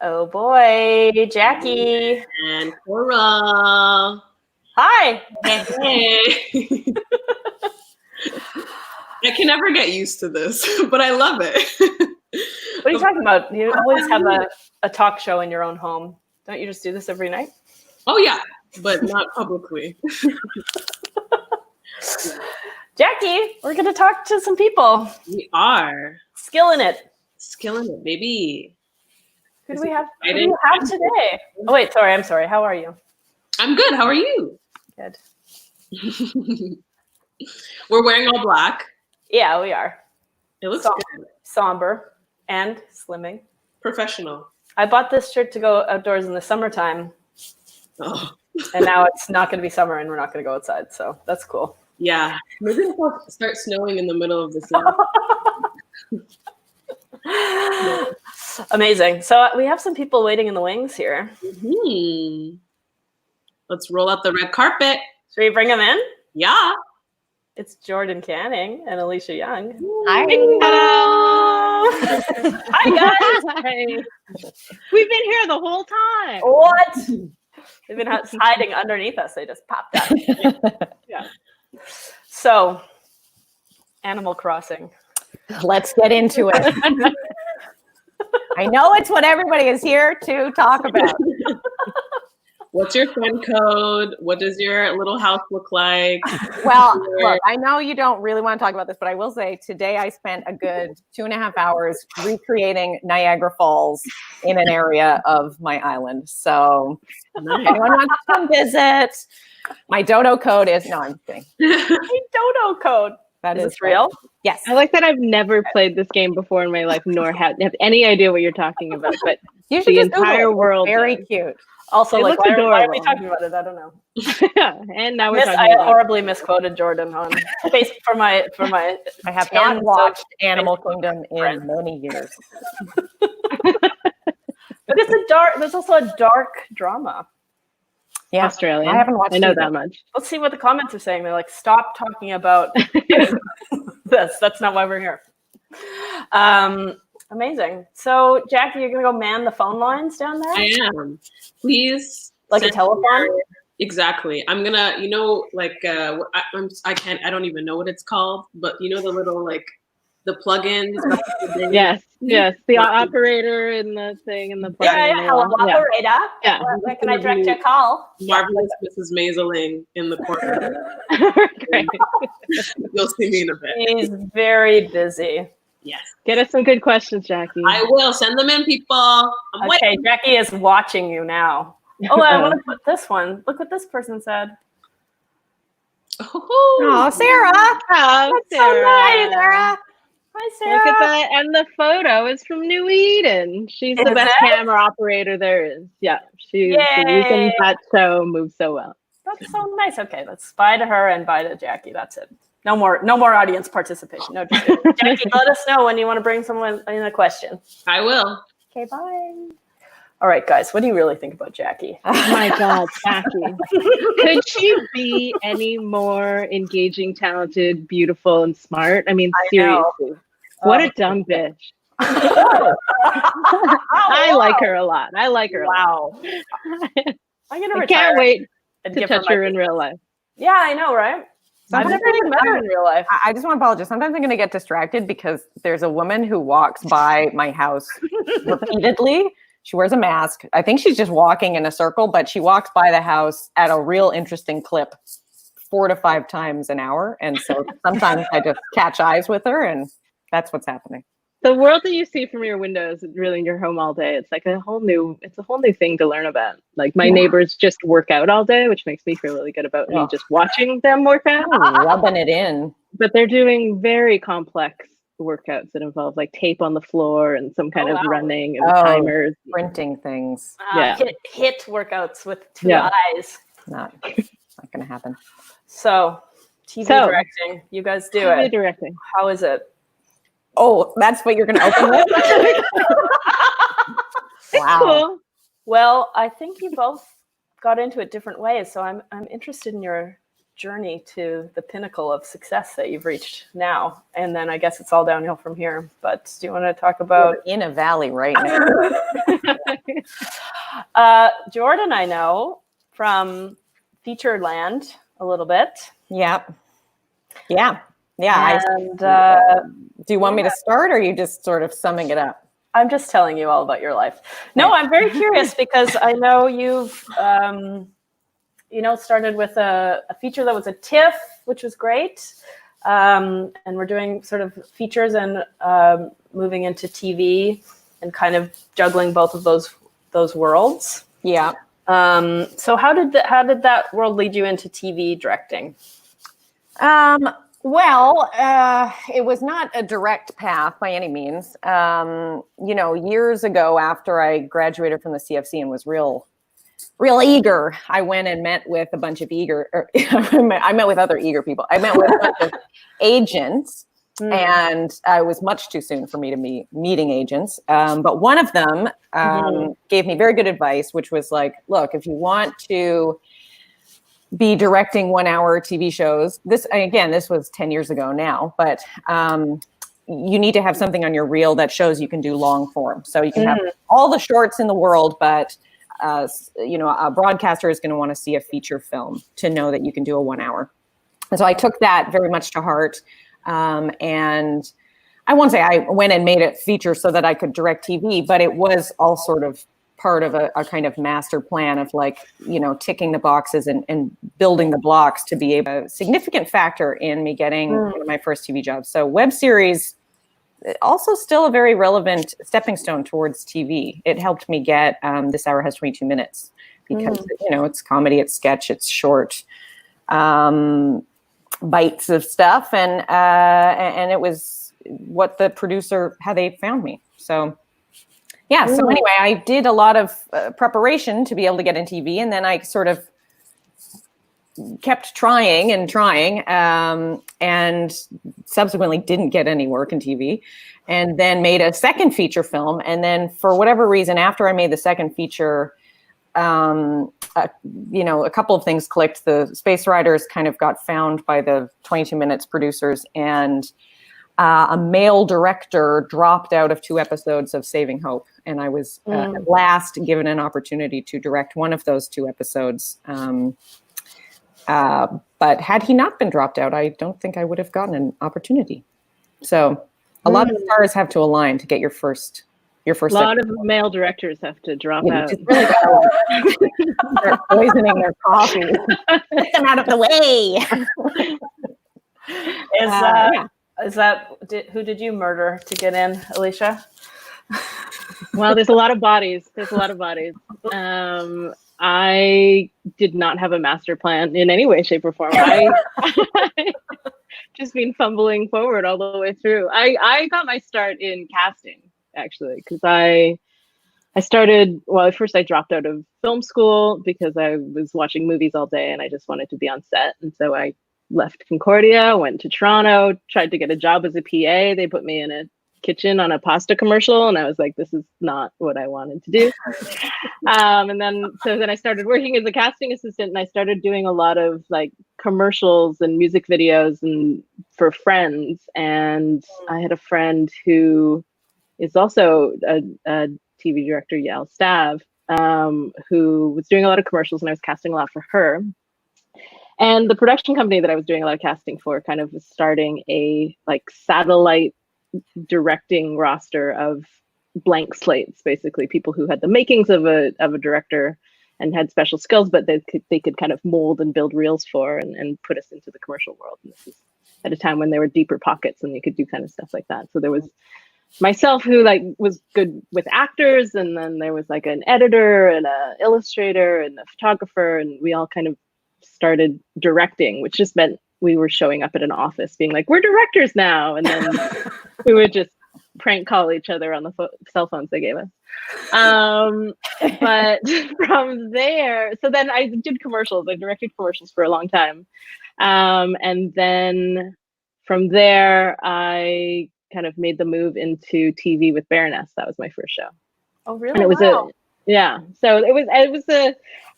Oh boy, Jackie. And Cora. Hi. Hey. I can never get used to this, but I love it. What are you talking about? You always have a talk show in your own home. Don't you just do this every night? Oh yeah, but not publicly. Jackie, we're going to talk to some people. We are. Skillin It. Skillin It, baby. Who do we have today? Oh, wait, sorry. I'm sorry. How are you? I'm good. How are you? Good. We're wearing all black. Yeah, we are. It looks good. Somber and slimming. Professional. I bought this shirt to go outdoors in the summertime. Oh. And now it's not going to be summer and we're not going to go outside. So that's cool. Yeah. Maybe it'll start snowing in the middle of the summer. Amazing. So we have some people waiting in the wings here. Mm-hmm. Let's roll out the red carpet. Should we bring them in? Yeah. It's Jordan Canning and Aleysa Young. Hi. Hello. Hi, guys. Hi. We've been here the whole time. What? They've been hiding underneath us. They just popped up. Yeah. So, Animal Crossing. Let's get into it. I know it's what everybody is here to talk about. What's your friend code? What does your little house look like? Well, look, I know you don't really want to talk about this, but I will say today I spent a good 2.5 hours recreating Niagara Falls in an area of my island. So Nice. anyone wants to come visit, my dodo code is, no, I'm kidding. Hey, dodo code. That is real? Yes. I like that I've never played this game before in my life, nor have any idea what you're talking about. But You should the just Google entire it. world Very does. cute. Also, It like, looks why are we adorable. talking about it? I don't know. And now we're talking I about horribly misquoted Jordan on face for my. I have not watched Animal Kingdom in many years. But it's a dark. There's also a dark drama. Yeah, Australian. I haven't watched I know either. that much. Let's see what the comments are saying. They're like, stop talking about this. That's not why we're here. Amazing. So, Jackie, you're going to go man the phone lines down there? I am. Please. Like a telephone? Exactly. I'm going to, I don't even know what it's called, but the little, the plugins. Yes. The operator in the thing in the plug-in. Hello, operator. Yeah. Where can I direct your call? Marvelous Mrs. Maiseling in the corner. Great. You'll see me in a bit. He's very busy. Yes. Get us some good questions, Jackie. I will. Send them in, people. I'm Okay, waiting. Jackie is watching you now. Oh, I want to put this one. Look what this person said. Oh, Sarah. Oh, That's so nice, Sarah. Hi, Sarah. Look at that. And the photo is from New Eden. She's the Is best it? camera operator there is. Yeah. The Yay. reason that show moves so well. That's so nice. Okay, let's bye to her and bye to Jackie. That's it. No more audience participation. No, just kidding. Jackie, let us know when you want to bring someone in a question. I will. Okay, bye. All right, guys, what do you really think about Jackie? Oh my God, Jackie. Could she be any more engaging, talented, beautiful, and smart? I mean, seriously. What a dumb bitch. I like her a lot. I like her a lot. I'm gonna I retire. can't wait and to give touch her in real life. Yeah, I know, right? I've never even met her in real life. I just want to apologize. Sometimes I'm going to get distracted because there's a woman who walks by my house repeatedly. She wears a mask. I think she's just walking in a circle, but she walks by the house at a real interesting clip 4 to 5 times an hour. And so sometimes I just catch eyes with her, and that's what's happening. The world that you see from your window is really in your home all day. It's like a whole new thing to learn about. Like my neighbors just work out all day, which makes me feel really good about me just watching them work out. Rubbing it in. But they're doing very complex workouts that involve like tape on the floor and some kind of running and timers. Printing things. Hit workouts with 2 eyes. Not going to happen. So, TV directing. You guys do TV it. directing. How is it? Oh, that's what you're going to open with? Wow. Cool. Well, I think you both got into it different ways, so I'm interested in your journey to the pinnacle of success that you've reached now. And then I guess it's all downhill from here. But do you want to talk about... We're in a valley right now. Jordan, I know from Featured Land a little bit. Yeah. And, do you want me to start, or are you just sort of summing it up? I'm just telling you all about your life. No, I'm very curious because I know you've, started with a feature that was a TIFF, which was great. And we're doing sort of features and moving into TV and kind of juggling both of those worlds. Yeah. So how did that world lead you into TV directing? Well, it was not a direct path by any means. Years ago, after I graduated from the CFC and was real eager, I went and met with a bunch of I met with other eager people. I met with a bunch of agents, and I was much too soon for me to be meeting agents. But one of them gave me very good advice, which was like, look, if you want to be directing 1-hour TV shows. This was 10 years ago now, but you need to have something on your reel that shows you can do long form. So you can have all the shorts in the world, but a broadcaster is going to want to see a feature film to know that you can do a 1 hour. And so I took that very much to heart. And I won't say I went and made a feature so that I could direct TV, but it was all sort of part of a kind of master plan of ticking the boxes and building the blocks to be a significant factor in me getting one of my first TV jobs. So web series, also still a very relevant stepping stone towards TV. It helped me get This Hour Has 22 Minutes because, it's comedy, it's sketch, it's short bites of stuff. And it was what the producer, how they found me. So yeah. So anyway, I did a lot of preparation to be able to get in TV, and then I sort of kept trying, and subsequently didn't get any work in TV, and then made a second feature film. And then for whatever reason, after I made the second feature, a couple of things clicked. The Space Riders kind of got found by the 22 Minutes producers, and a male director dropped out of 2 episodes of Saving Hope. And I was at last given an opportunity to direct one of those 2 episodes. But had he not been dropped out, I don't think I would have gotten an opportunity. So a lot of stars have to align to get your first. A lot of male directors have to drop out. Really they're poisoning their coffee. Get them out of the way. Who did you murder to get in, Aleysa? Well, there's a lot of bodies. I did not have a master plan in any way, shape, or form. I just been fumbling forward all the way through. I got my start in casting, actually, because I started, well, at first I dropped out of film school because I was watching movies all day and I just wanted to be on set. And so I left Concordia, went to Toronto, tried to get a job as a PA. They put me in a kitchen on a pasta commercial, and I was like, this is not what I wanted to do. And then I started working as a casting assistant, and I started doing a lot of like commercials and music videos and for friends. And I had a friend who is also a TV director, Yael Stav, who was doing a lot of commercials, and I was casting a lot for her. And the production company that I was doing a lot of casting for kind of was starting a like satellite directing roster of blank slates, basically people who had the makings of a director and had special skills, but they could kind of mold and build reels for and put us into the commercial world. And this is at a time when there were deeper pockets and you could do kind of stuff like that. So there was myself who like was good with actors, and then there was like an editor and an illustrator and a photographer, and we all kind of started directing, which just meant we were showing up at an office being like, we're directors now. And then we would just prank call each other on the cell phones they gave us. But from there, so then I did commercials. I directed commercials for a long time. And then from there, I kind of made the move into TV with Baroness. That was my first show. Oh, really? And it was wow. yeah. So it was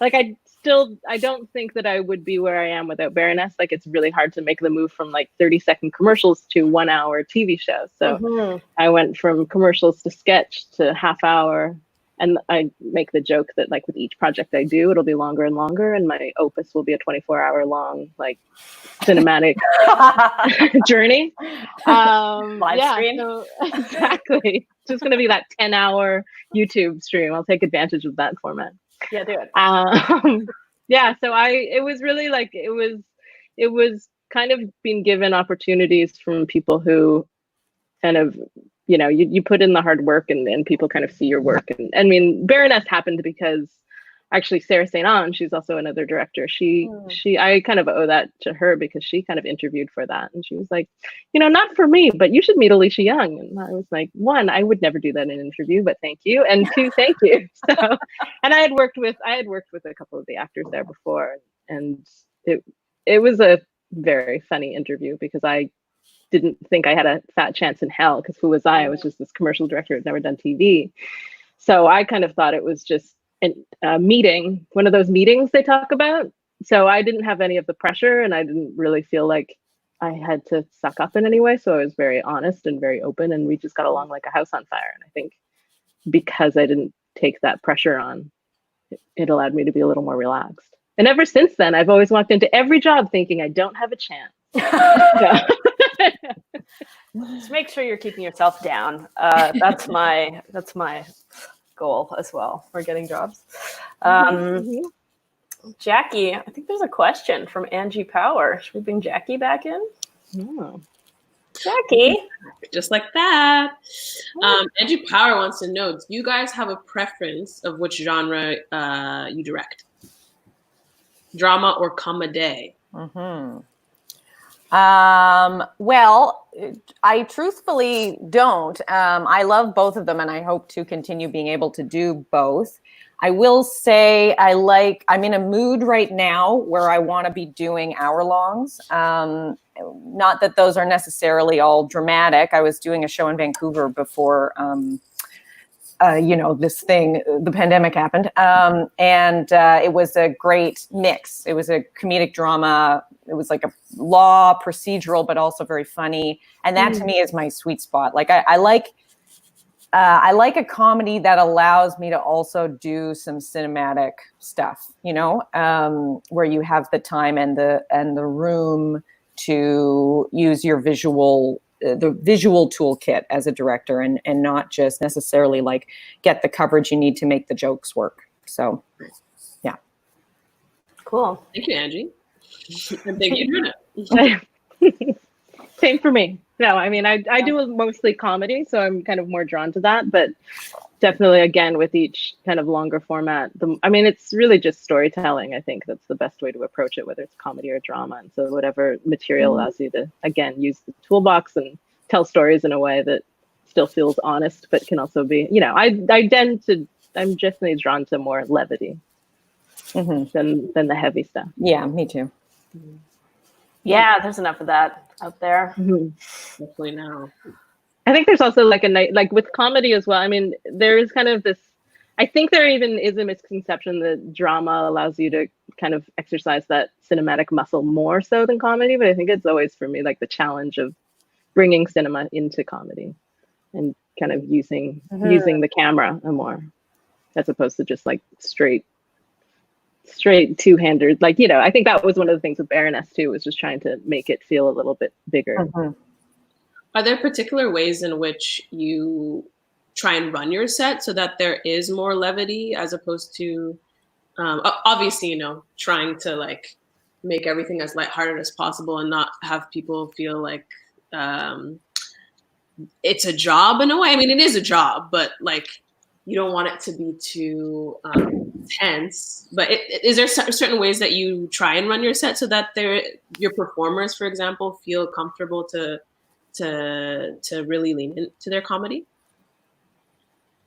I I don't think that I would be where I am without Baroness. Like, it's really hard to make the move from like 30-second commercials to 1 hour TV shows. So I went from commercials to sketch to half hour. And I make the joke that like with each project I do, it'll be longer and longer. And my opus will be a 24-hour long, like cinematic journey. Live stream. So, exactly. It's just going to be that 10-hour YouTube stream. I'll take advantage of that format. Yeah, do it. So it was really like, it was kind of being given opportunities from people who kind of, you know, you put in the hard work and people kind of see your work. And I mean, Baroness happened because actually Sarah St. Ange, she's also another director. I kind of owe that to her because she kind of interviewed for that. And she was like, you know, not for me, but you should meet Aleysa Young. And I was like, one, I would never do that in an interview, but thank you. And two, thank you. So, and I had worked with a couple of the actors there before. And it was a very funny interview because I didn't think I had a fat chance in hell, because who was I? I was just this commercial director who had never done TV. So I kind of thought it was just a meeting, one of those meetings they talk about. So I didn't have any of the pressure, and I didn't really feel like I had to suck up in any way. So I was very honest and very open, and we just got along like a house on fire. And I think because I didn't take that pressure on, it allowed me to be a little more relaxed. And ever since then, I've always walked into every job thinking I don't have a chance. Just make sure you're keeping yourself down. That's my goal as well for getting jobs. Jackie, I think there's a question from Angie Power. Should we bring Jackie back in? Oh. Jackie. Just like that. Angie Power wants to know, do you guys have a preference of which genre you direct? Drama or comedy? Well, I truthfully don't. I love both of them, and I hope to continue being able to do both. I will say I'm in a mood right now where I want to be doing hour-longs. Not that those are necessarily all dramatic. I was doing a show in Vancouver before, the pandemic happened. And it was a great mix. It was a comedic drama. It was like a law procedural, but also very funny. And that to me is my sweet spot. Like I like a comedy that allows me to also do some cinematic stuff, where you have the time and the room to use your the visual toolkit as a director, and not just necessarily like get the coverage you need to make the jokes work. So, yeah. Cool. Thank you, Angie. And thank you, Bruna. Same for me. No, I mean, I do mostly comedy, so I'm kind of more drawn to that, but definitely, again, with each kind of longer format, it's really just storytelling. I think that's the best way to approach it, whether it's comedy or drama. And so whatever material allows you to, again, use the toolbox and tell stories in a way that still feels honest, but can also be, I'm definitely drawn to more levity than the heavy stuff. Yeah, me too. Yeah, there's enough of that out there. Hopefully now. I think there's also like like with comedy as well. I mean, there is kind of this, I think there even is a misconception that drama allows you to kind of exercise that cinematic muscle more so than comedy. But I think it's always, for me, like the challenge of bringing cinema into comedy and kind of using the camera more, as opposed to just like straight two-handed. Like, I think that was one of the things with Baroness too, was just trying to make it feel a little bit bigger. Are there particular ways in which you try and run your set so that there is more levity, as opposed to, obviously, trying to like make everything as lighthearted as possible and not have people feel like it's a job in a way? I mean, it is a job, but like, you don't want it to be too tense. But is there certain ways that you try and run your set so that your performers, for example, feel comfortable to really lean into their comedy?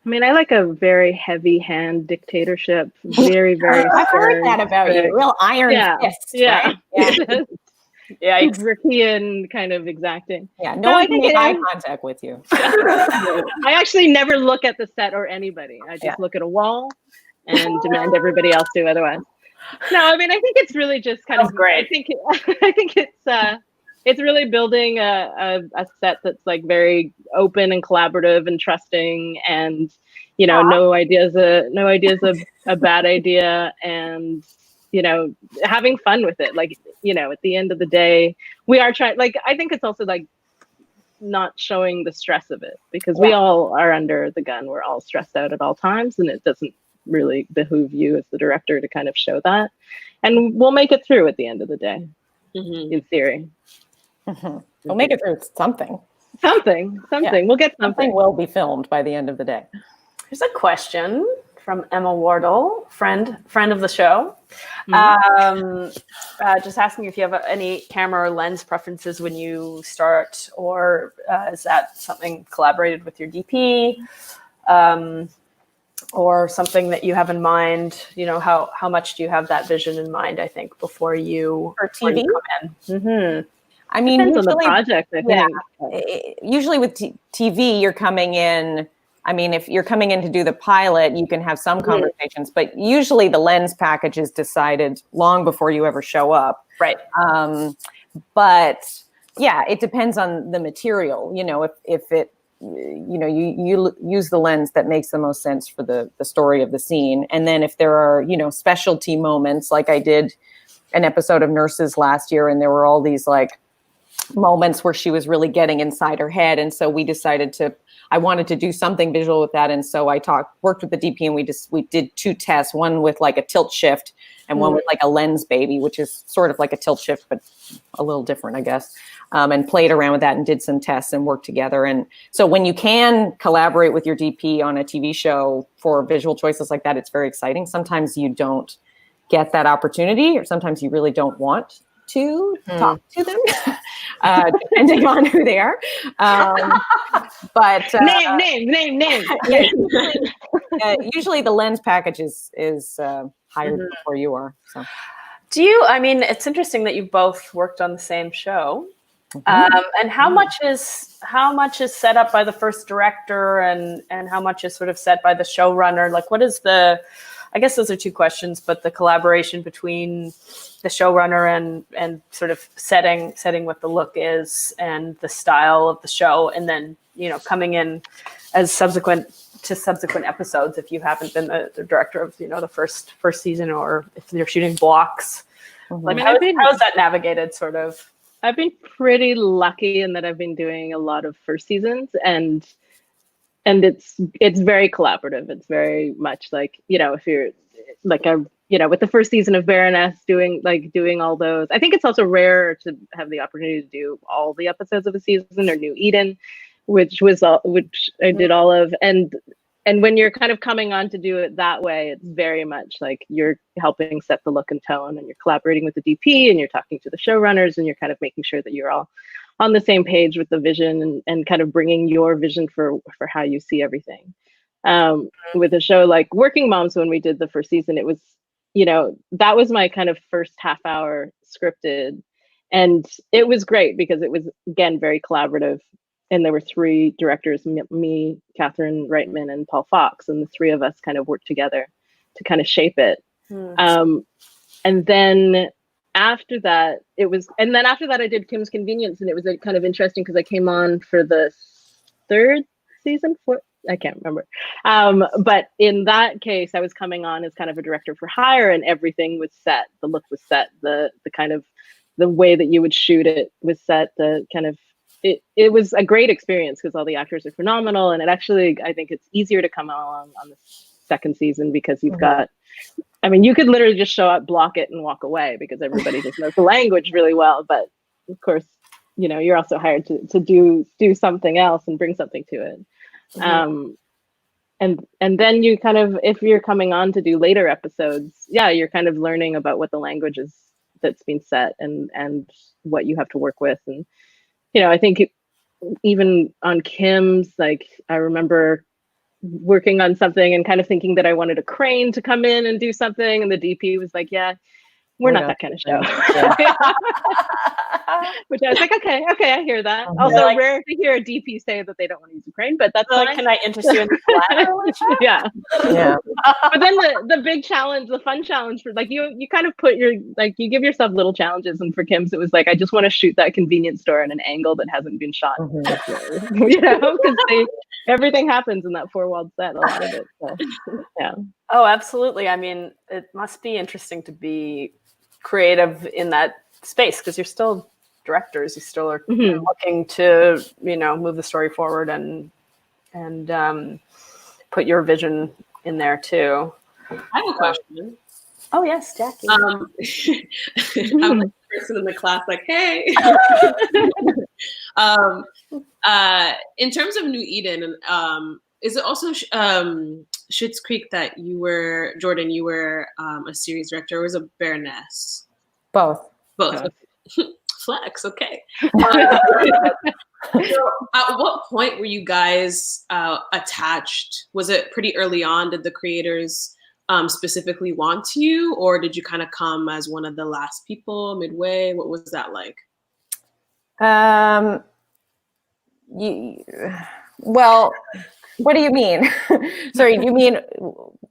I mean, I like a very heavy hand dictatorship. Very, very I've heard that about you. Real iron fists, yeah. Right? Yeah, European kind of exacting. Yeah, no one can make eye contact with you. I actually never look at the set or anybody. I just look at a wall and demand everybody else do otherwise. No, I mean, I think it's really just kind of great. I think it's really building a set that's like very open and collaborative and trusting, and no idea's a bad idea, and having fun with it. Like at the end of the day, we are trying. Like I think it's also like not showing the stress of it, because we all are under the gun. We're all stressed out at all times, and it doesn't really behoove you as the director to kind of show that. And we'll make it through at the end of the day, in theory. We'll make it through something. Something. Yeah. We'll get something. Will be filmed by the end of the day. Here's a question from Emma Wardle, friend of the show. Just asking if you have any camera or lens preferences when you start, or is that something collaborated with your DP, or something that you have in mind? How much do you have that vision in mind, I think, before you come in? I mean, depends on the project, I think. Yeah. Usually with TV, you're coming in. I mean, if you're coming in to do the pilot, you can have some conversations, but usually the lens package is decided long before you ever show up. Right. But yeah, it depends on the material. If it, you use the lens that makes the most sense for the story of the scene. And then if there are, specialty moments, like I did an episode of Nurses last year, and there were all these like moments where she was really getting inside her head. And so we decided I wanted to do something visual with that. And so I worked with the DP, and we did 2 tests, one with like a tilt shift and one with like a lens baby, which is sort of like a tilt shift, but a little different, I guess. And played around with that and did some tests and worked together. And so when you can collaborate with your DP on a TV show for visual choices like that, it's very exciting. Sometimes you don't get that opportunity, or sometimes you really don't want to talk to them, depending on who they are. But name. Usually the lens package is higher before you are. So, it's interesting that you both worked on the same show. And how much is set up by the first director, and how much is sort of set by the showrunner? Like, what is I guess those are 2 questions, but the collaboration between the showrunner and sort of setting what the look is and the style of the show, and then coming in as subsequent episodes, if you haven't been the director of the first season, or if you're shooting blocks. Like, how is that navigated, sort of? I've been pretty lucky in that I've been doing a lot of first seasons, and it's very collaborative. It's very much like, if you're like with the first season of Baroness, doing all those. I think it's also rare to have the opportunity to do all the episodes of a season, or New Eden, which I did all of. And when you're kind of coming on to do it that way, it's very much like you're helping set the look and tone, and you're collaborating with the DP, and you're talking to the showrunners, and you're kind of making sure that you're all on the same page with the vision, and kind of bringing your vision for how you see everything. With a show like Working Moms, when we did the first season, it was, that was my kind of first half hour scripted, and it was great because it was, again, very collaborative. And there were 3 directors, me, Catherine Reitman, and Paul Fox, and the 3 of us kind of worked together to kind of shape it. And then after that, I did Kim's Convenience, and it was kind of interesting because I came on for the 3rd season, 4th, I can't remember. But in that case, I was coming on as kind of a director for hire, and everything was set. The look was set. The kind of the way that you would shoot it was set. The kind of it was a great experience because all the actors are phenomenal, and I think it's easier to come on the 2nd season because you've got. I mean, you could literally just show up, block it, and walk away because everybody just knows the language really well. But of course, you're also hired to do something else and bring something to it. And then you kind of, if you're coming on to do later episodes, you're kind of learning about what the language is that's been set, and what you have to work with. And I think even on Kim's, like, I remember working on something and kind of thinking that I wanted a crane to come in and do something, and the DP was like, we're not that kind of show. Which I was like, okay, I hear that. Mhm. Also, Like- rare to hear a DP say that they don't want to use Ukraine, but that's Like, fine. can I interest you in the flat, Aleysa? Yeah. Yeah. But then the big challenge, the fun challenge for like you kind of put your like you give yourself little challenges, and for Kim's it was like I just want to shoot that convenience store in an angle that hasn't been shot Mhm. before, you know, because everything happens in that four-walled set, a lot of it. So yeah. Oh, absolutely. I mean, it must be interesting to be creative in that space because you're still directors. You still are Mhm. looking to, move the story forward and put your vision in there too. I have a question. Oh yes, Jackie. I'm like the person in the class, like, hey. In terms of New Eden, is it also Schitt's Creek that you were, Jordan, you were a series director, or was it Baroness? Both. Both. Flex, okay. So at what point were you guys attached? Was it pretty early on? Did the creators specifically want you, or did you kind of come as one of the last people midway? What was that like? Well, what do you mean? Sorry, do you mean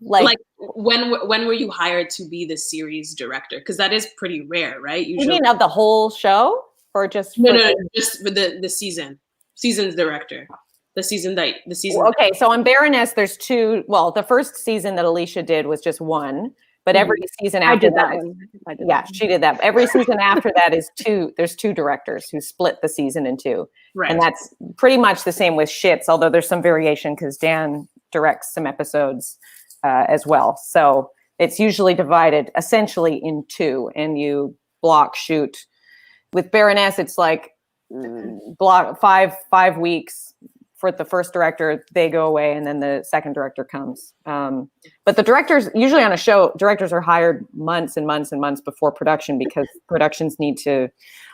like when were you hired to be the series director? Because that is pretty rare, right? You mean of the whole show, or just no, just for the season's director, the season. Okay, so on Baroness, there's two. Well, the first season that Aleysa did was just one, but every season after I did that that, one. yeah, she did that. Every season after that is two. There's two directors who split the season in two, right? And that's pretty much the same with Schitt's, although there's some variation because Dan directs some episodes as well. So it's usually divided essentially in two, and you block shoot. With Baroness, it's like block 5 weeks for the first director, they go away, and then the second director comes. But the directors, usually on a show, directors are hired months and months and months before production because productions need to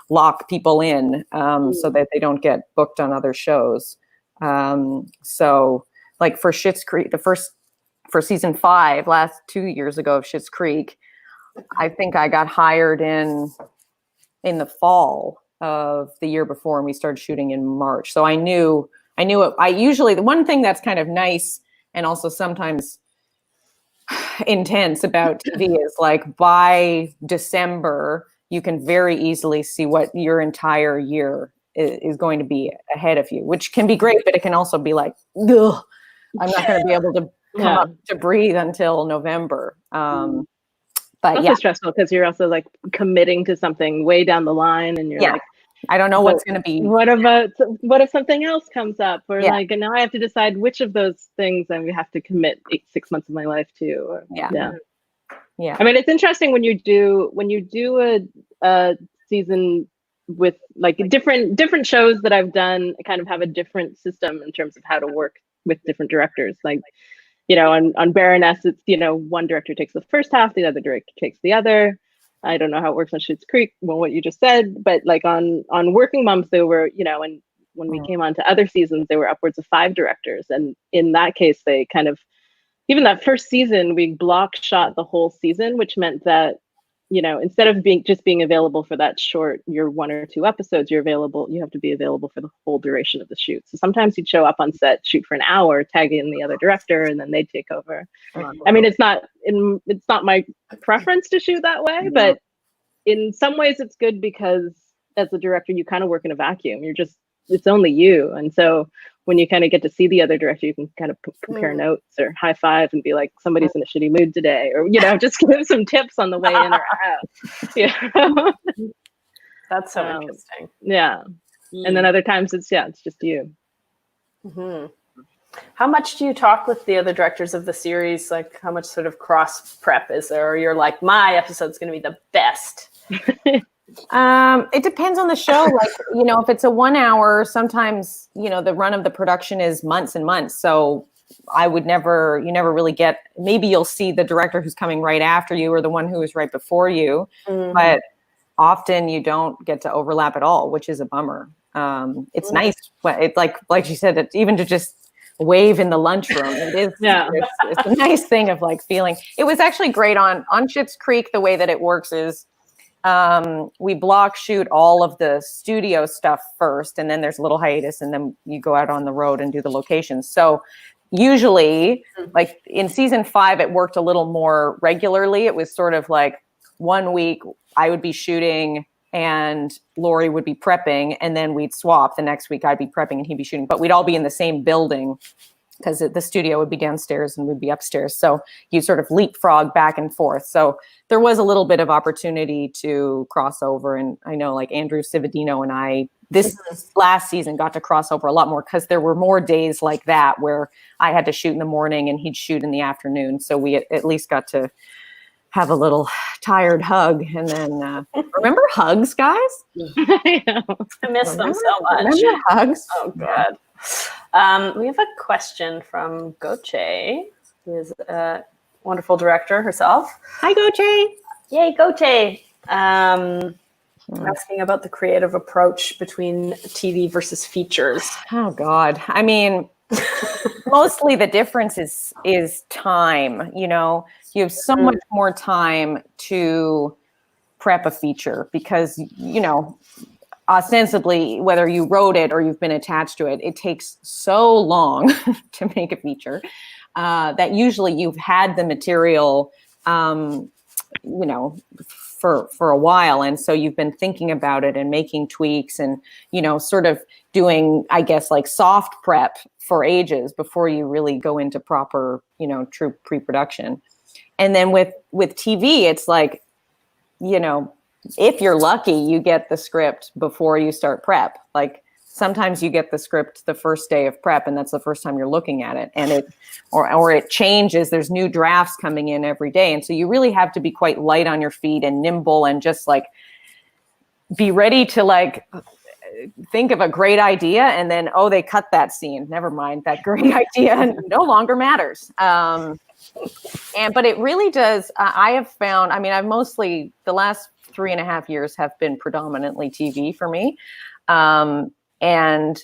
lock people in so that they don't get booked on other shows. So like for Schitt's Creek, for season 5, last 2 years ago of Schitt's Creek, I think I got hired in the fall of the year before, and we started shooting in March. So I knew it. I usually, the one thing that's kind of nice and also sometimes intense about TV is like by December, you can very easily see what your entire year is going to be ahead of you, which can be great, but it can also be like, ugh, I'm not going to be able to come up to breathe until November. But also stressful because you're also like committing to something way down the line, and you're like, I don't know what's going to be. What if something else comes up, or like, and now I have to decide which of those things I have to commit 6 months of my life to. Or, yeah. I mean, it's interesting when you do a season with like different shows that I've done. I kind of have a different system in terms of how to work with different directors. Like, on Baroness, it's, one director takes the first half, the other director takes the other. I don't know how it works on Schitt's Creek, well, what you just said, but like on Working Moms, there were, and when we came on to other seasons, there were upwards of 5 directors. And in that case, they kind of, even that first season, we block shot the whole season, which meant that, instead of being available for that short, your 1 or 2 episodes, you have to be available for the whole duration of the shoot. So sometimes you'd show up on set, shoot for an hour, tag in the other director, and then they'd take over. I mean, it's not my preference to shoot that way, but in some ways it's good because as a director, you kind of work in a vacuum. It's only you. And so when you kind of get to see the other director, you can kind of compare notes or high five and be like, somebody's in a shitty mood today, or, just give some tips on the way in or out. Yeah. That's so interesting. Yeah. And then other times it's just you. Mm-hmm. How much do you talk with the other directors of the series? Like, how much sort of cross prep is there? Or you're like, my episode's going to be the best. It depends on the show. Like, if it's a 1 hour, sometimes, the run of the production is months and months. So you never really get, maybe you'll see the director who's coming right after you or the one who was right before you. Mm-hmm. But often you don't get to overlap at all, which is a bummer. It's nice. It's like you said, it's even to just wave in the lunchroom. It is, it's a nice thing of like feeling. It was actually great on Schitt's Creek. The way that it works is, we block shoot all of the studio stuff first, and then there's a little hiatus, and then you go out on the road and do the locations. So usually, like in season 5, it worked a little more regularly. It was sort of like 1 week I would be shooting and Lori would be prepping, and then we'd swap. The next week I'd be prepping and he'd be shooting, but we'd all be in the same building because the studio would be downstairs and we'd be upstairs. So you sort of leapfrog back and forth. So there was a little bit of opportunity to cross over. And I know like Andrew Cividino and I, this last season got to cross over a lot more because there were more days like that where I had to shoot in the morning and he'd shoot in the afternoon. So we at least got to have a little tired hug. And then remember hugs, guys? I miss them so much. Remember hugs? Oh, God. We have a question from Goche, who is a wonderful director herself. Hi, Goche. Yay, Goche. Asking about the creative approach between TV versus features. Oh, God. I mean, mostly the difference is time. You know, you have so much more time to prep a feature because, you know, ostensibly, whether you wrote it or you've been attached to it, it takes so long to make a feature that usually you've had the material, you know, for a while. And so you've been thinking about it and making tweaks and, you know, sort of doing, I guess, like soft prep for ages before you really go into proper, you know, true pre-production. And then with TV, it's like, you know, if you're lucky, you get the script before you start prep. Like sometimes you get the script the first day of prep and that's the first time you're looking at it, and it changes. There's new drafts coming in every day. And so you really have to be quite light on your feet and nimble and just like be ready to like think of a great idea and then, oh, they cut that scene. Never mind, that great idea no longer matters. But it really does. I have found, I mean, I've mostly the last 3.5 years have been predominantly TV for me. And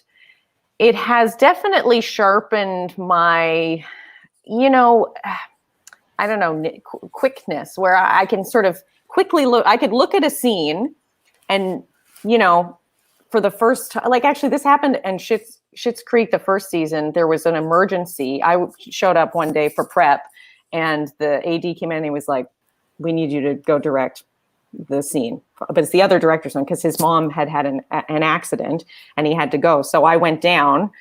it has definitely sharpened my, you know, I don't know, quickness, where I can sort of quickly look, I could look at a scene and, you know, for the first time, like actually this happened in Schitt's Creek, the first season, there was an emergency. I showed up one day for prep and the AD came in and he was like, we need you to go direct the scene, but it's the other director's one because his mom had an accident and he had to go. So I went down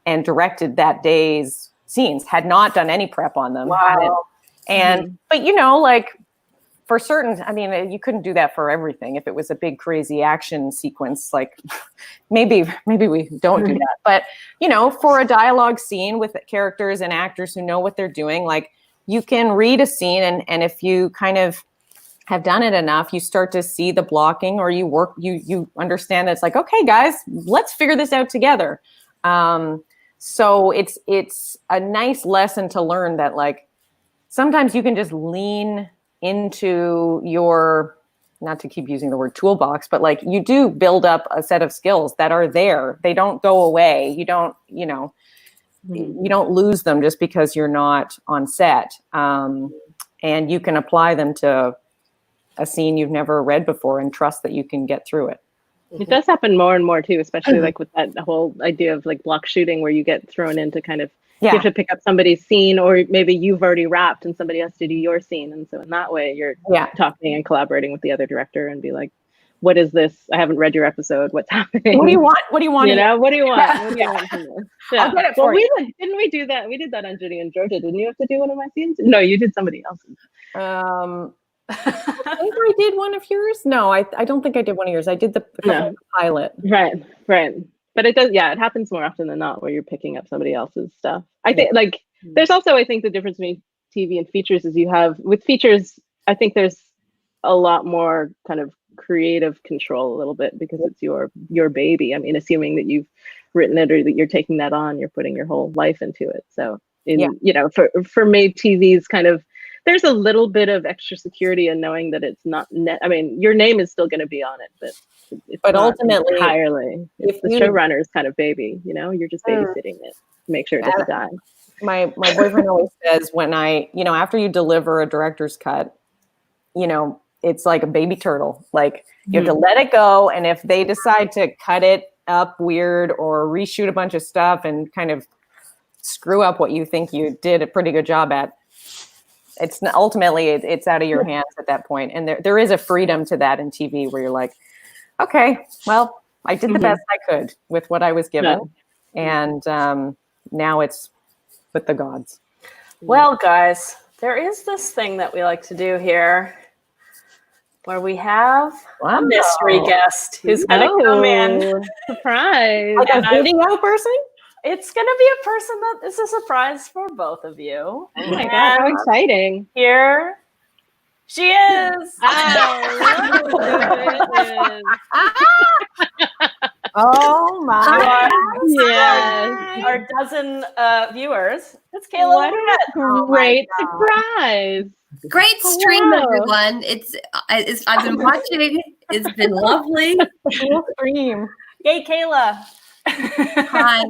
and directed that day's scenes, had not done any prep on them. Wow. And, but you know, like for certain, I mean, you couldn't do that for everything. If it was a big, crazy action sequence, like maybe we don't do that. But, you know, for a dialogue scene with characters and actors who know what they're doing, like you can read a scene and if you kind of have done it enough, you start to see the blocking or you understand that it's like, okay, guys, let's figure this out together. So it's a nice lesson to learn that like, sometimes you can just lean into your, not to keep using the word toolbox, but like you do build up a set of skills that are there. They don't go away. You don't, you know, you don't lose them just because you're not on set. And you can apply them to a scene you've never read before and trust that you can get through it. It does happen more and more too, especially like with that whole idea of like block shooting where you get thrown into kind of, you have to pick up somebody's scene or maybe you've already wrapped and somebody has to do your scene. And so in that way you're talking and collaborating with the other director and be like, what is this? I haven't read your episode. What's happening? What do you want? What do you want? You know, what do you want? What do you want from this? Yeah. I'll get it for you. Didn't we do that? We did that on Judy and Georgia. Didn't you have to do one of my scenes? No, you did somebody else's. I think I did one of yours. No, I don't think I did one of yours. I did the pilot. Right. But it does, it happens more often than not where you're picking up somebody else's stuff. I think like there's also, I think the difference between TV and features is you have, with features, I think there's a lot more kind of creative control a little bit because it's your baby. I mean, assuming that you've written it or that you're taking that on, you're putting your whole life into it. So you know, for me, TV's kind of, there's a little bit of extra security in knowing that it's not I mean, your name is still going to be on it, but ultimately entirely it's the showrunner's kind of baby, you know, you're just babysitting it to make sure it doesn't die. My boyfriend always says when you know, after you deliver a director's cut, you know, it's like a baby turtle. Like you have to let it go. And if they decide to cut it up weird or reshoot a bunch of stuff and kind of screw up what you think you did a pretty good job at, ultimately it's out of your hands at that point. And there is a freedom to that in TV where you're like, okay, well, I did the best I could with what I was given. And now it's with the gods. Well, guys, there is this thing that we like to do here where we have a mystery guest who's going to come in. Surprise. Like a video person? It's going to be a person that is a surprise for both of you. Oh my God, how exciting. Here she is. Oh my. Yes. Our dozen viewers. It's Kayla. What a great surprise. Great stream, everyone. I've been watching. It's been lovely. Cool stream. Yay, Kayla. Hi.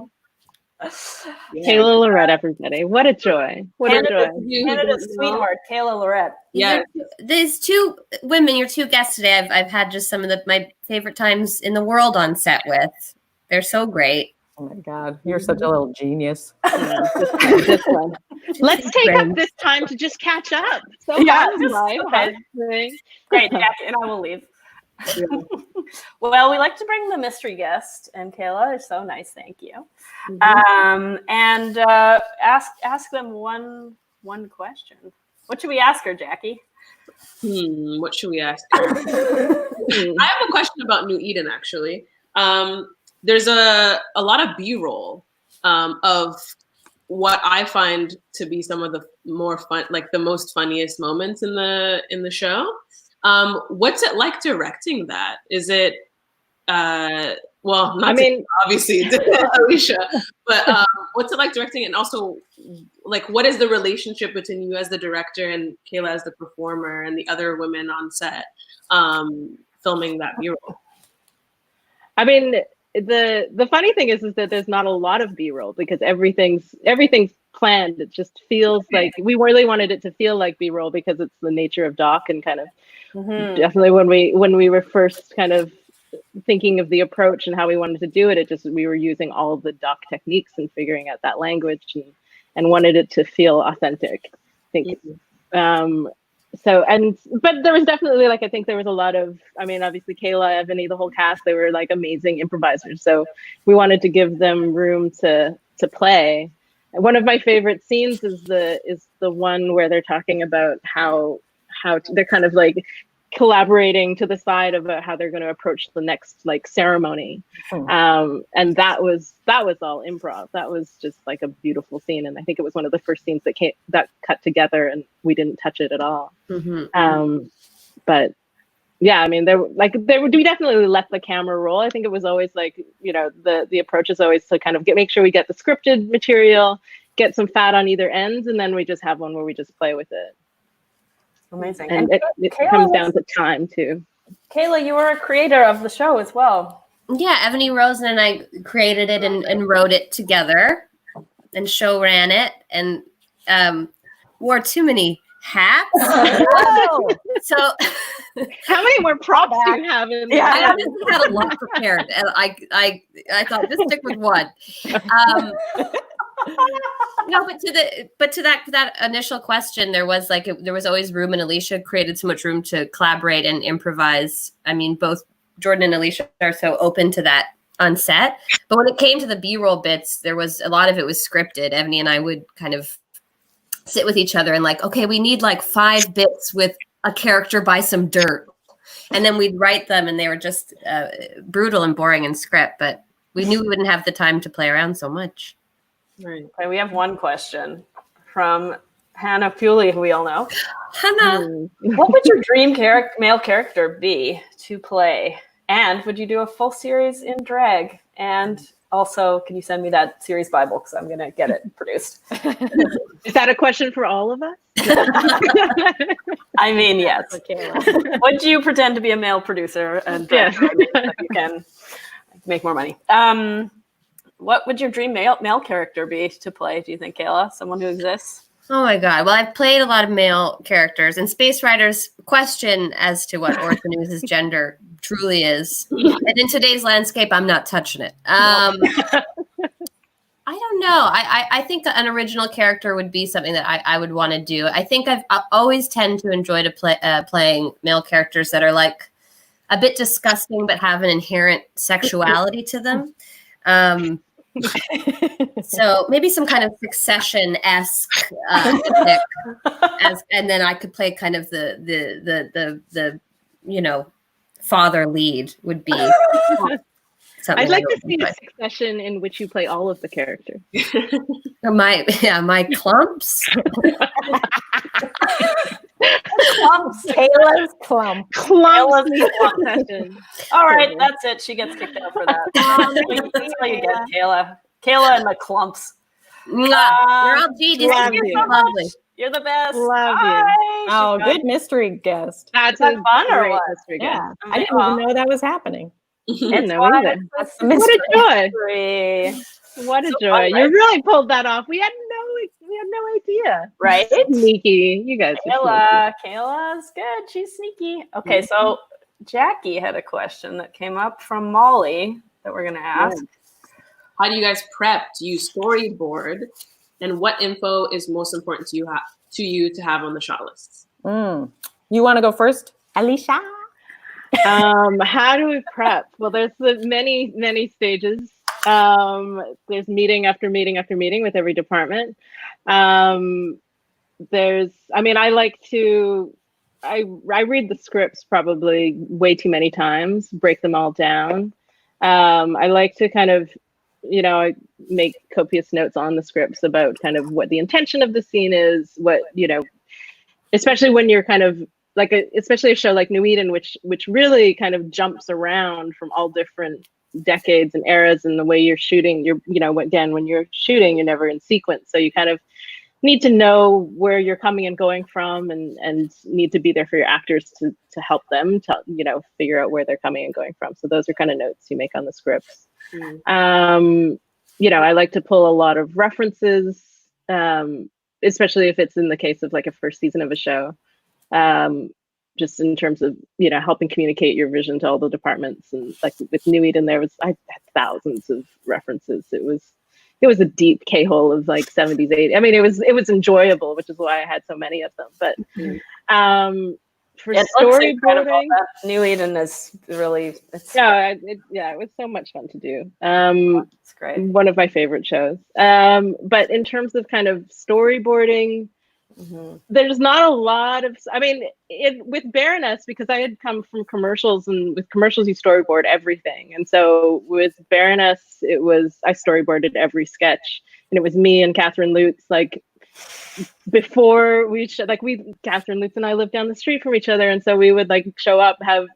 Kayla Lorette, everybody. What a joy. What a joy. Canada's sweetheart, Kayla Lorette. Yeah. These two women, your two guests today, I've had just some of my favorite times in the world on set with. They're so great. Oh my God, you're such a little genius. This one. Let's take up this time to just catch up. So okay. Great, Jackie, and I will leave. Well, we like to bring the mystery guest, and Kayla is so nice. Thank you. And ask them one question. What should we ask her, Jackie? What should we ask her? I have a question about New Eden, actually. There's a lot of B-roll of what I find to be some of the more fun, like the most funniest moments in the show. What's it like directing that? Is it obviously Aleysa, but what's it like directing it? And also, like, what is the relationship between you as the director and Kayla as the performer and the other women on set filming that B-roll? I mean, the funny thing is that there's not a lot of B-roll because everything's planned. It just feels like we really wanted it to feel like B-roll because it's the nature of doc, and kind of definitely when we were first kind of thinking of the approach and how we wanted to do it, we were using all of the doc techniques and figuring out that language and wanted it to feel authentic, I think. But there was definitely, like, I think there was a lot of, I mean, obviously Kayla, Ebony, the whole cast, they were like amazing improvisers. So we wanted to give them room to play. And one of my favorite scenes is the one where they're talking about how they're kind of like collaborating to the side about how they're going to approach the next like ceremony. And that was all improv. That was just like a beautiful scene. And I think it was one of the first scenes that cut together and we didn't touch it at all. But yeah, I mean, we definitely let the camera roll. I think it was always like, you know, the approach is always to kind of make sure we get the scripted material, get some fat on either ends, and then we just have one where we just play with it. Amazing. And it comes down to time too. Kayla, you were a creator of the show as well. Yeah, Ebony Rosen and I created it and wrote it together and show ran it and wore too many hats. So how many more props do you have in there? Yeah, I just had a lot prepared. And I thought just stick with one. No, but to that initial question, there was always room, and Aleysa created so much room to collaborate and improvise. I mean, both Jordan and Aleysa are so open to that on set. But when it came to the B-roll bits, there was a lot of it was scripted. Ebony and I would kind of sit with each other and like, okay, we need like 5 bits with a character by some dirt, and then we'd write them, and they were just brutal and boring in script. But we knew we wouldn't have the time to play around so much. Right. Okay, we have one question from Hannah Puley, who we all know. Hannah, what would your dream male character be to play? And would you do a full series in drag? And also, can you send me that series Bible? Because I'm going to get it produced. Is that a question for all of us? I mean, yes. Would you pretend to be a male producer and drag so you can make more money? What would your dream male character be to play, do you think, Kayla? Someone who exists? Oh my God. Well, I've played a lot of male characters, and Space Rider's question as to what Orson Welles' gender truly is. And in today's landscape, I'm not touching it. I don't know. I think an original character would be something that I would want to do. I think I always tend to enjoy playing male characters that are like a bit disgusting, but have an inherent sexuality to them. So maybe some kind of Succession-esque epic, and then I could play kind of the father lead would be something. I'd like to see a Succession in which you play all of the characters. My clumps. Kayla's clump. Succession. All right, that's it. She gets kicked out for that. That's what you get, Kayla. Kayla and the clumps. You're all genius. Love You're you. so lovely. You're the best. Love you. Bye. Oh, good mystery guest. That's that a fun or great what? mystery Yeah, guest. I didn't even know that was happening. I didn't know fun. either. That's the What mystery. a joy. mystery. What a So joy. fun, You right? really pulled that off. We had no idea. Right? Sneaky. You guys are Kayla's good. She's sneaky. Okay, so Jackie had a question that came up from Molly that we're going to ask. How do you guys prep? Do you storyboard? And what info is most important to you to have on the shot lists? You want to go first, Aleysa? How do we prep? Well, there's the many stages. There's meeting after meeting after meeting with every department. I read the scripts probably way too many times, break them all down. I like to kind of, I make copious notes on the scripts about kind of what the intention of the scene is, especially when you're kind of especially a show like New Eden, which really kind of jumps around from all different decades and eras, and the way you're shooting, when you're shooting, you're never in sequence. So you kind of need to know where you're coming and going from, and need to be there for your actors to help them to, figure out where they're coming and going from. So those are kind of notes you make on the scripts. I like to pull a lot of references, especially if it's in the case of like a first season of a show. Just in terms of, helping communicate your vision to all the departments. And like with New Eden, I had thousands of references. It was a deep K-hole of like 70s, 80s. I mean, it was enjoyable, which is why I had so many of them. But for storyboarding, New Eden is really, it was so much fun to do. It's great. One of my favorite shows. But in terms of kind of storyboarding, there's not a lot of, with Baroness, because I had come from commercials, and with commercials you storyboard everything. And so with Baroness, I storyboarded every sketch, and it was me and Catherine Lutz, like before Catherine Lutz and I lived down the street from each other. And so we would like show up, have,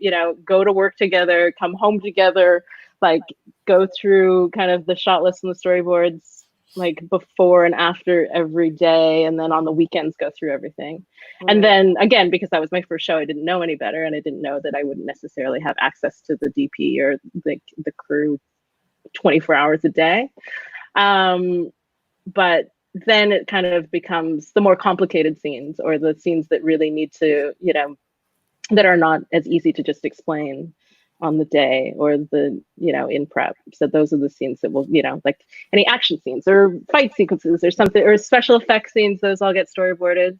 go to work together, come home together, like go through kind of the shot list and the storyboards, like before and after every day, and then on the weekends go through everything. And then again, because that was my first show, I didn't know any better, and I didn't know that I wouldn't necessarily have access to the DP or the crew 24 hours a day. But then it kind of becomes the more complicated scenes, or the scenes that really need to, that are not as easy to just explain on the day, or the, in prep. So those are the scenes that will, like any action scenes or fight sequences or something, or special effects scenes, those all get storyboarded.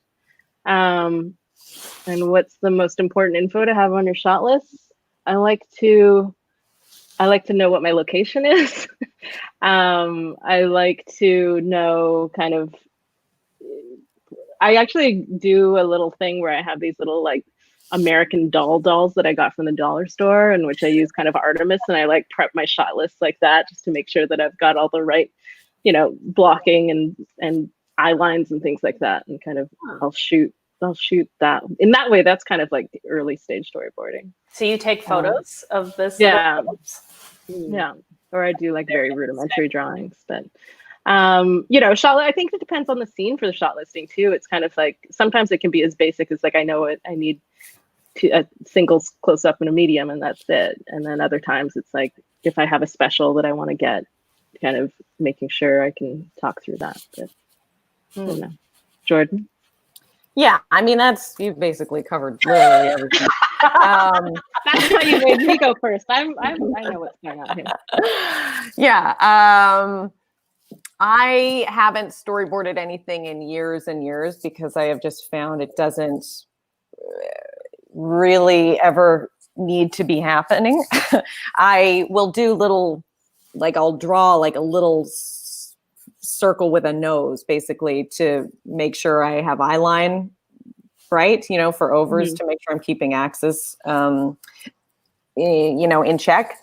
And what's the most important info to have on your shot list? I like to know what my location is. I like to know kind of, I actually do a little thing where I have these little like American dolls that I got from the dollar store, in which I use kind of Artemis, and I like prep my shot list like that, just to make sure that I've got all the right, blocking and eye lines and things like that, and kind of I'll shoot that in that way. That's kind of like the early stage storyboarding. So you take photos of this? Yeah. Or I do like very rudimentary drawings, but shot. I think it depends on the scene for the shot listing too. It's kind of like sometimes it can be as basic as like I know it. I need a single close up and a medium, and that's it. And then other times it's like if I have a special that I want to get, kind of making sure I can talk through that. But Jordan? Yeah, I mean, you've basically covered literally everything. That's why you made me go first. I know what's going on here. Yeah. I haven't storyboarded anything in years and years because I have just found it doesn't really ever need to be happening. I will do little, like I'll draw like a little circle with a nose basically to make sure I have eye line right, for overs to make sure I'm keeping axis, in check.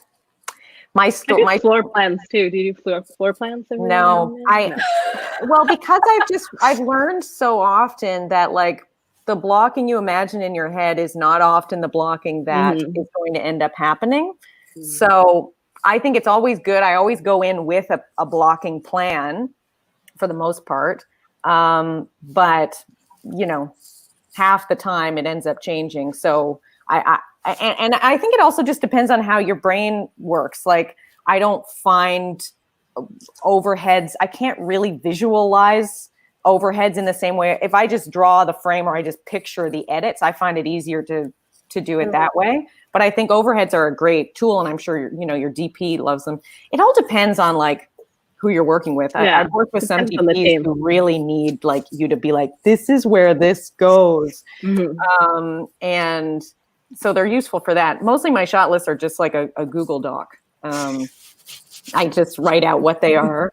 My floor plans too. Do you do floor plans? No, well, because I've learned so often that like the blocking you imagine in your head is not often the blocking that is going to end up happening. So I think it's always good. I always go in with a blocking plan for the most part. But half the time it ends up changing. So I think it also just depends on how your brain works. Like I don't find overheads. I can't really visualize overheads in the same way. If I just draw the frame or I just picture the edits, I find it easier to do it that way. But I think overheads are a great tool, and I'm sure your DP loves them. It all depends on like who you're working with. I've worked with some DPs who really need like you to be like, this is where this goes. And so they're useful for that. Mostly my shot lists are just like a Google Doc. I just write out what they are